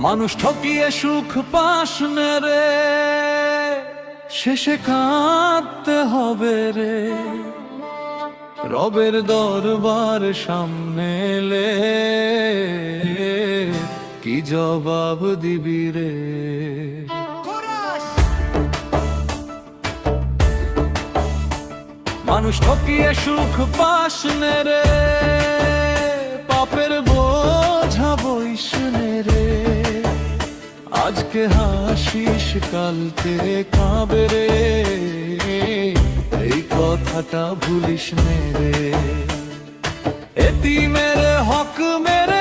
মানুষ ঠকিয়ে সুখ পাস রে, শেষে কাঁদতে হবে রে। রবের দরবার সামনে এলে কি জবাব দিবি রে? মানুষ ঠকিয়ে সুখ পাস রে, পাপের বোঝা বইস রে। আজকে হাসিস কালকে কাঁবে রে, এই কথাটা ভুলিস নে রে। এতিমের হক মেরে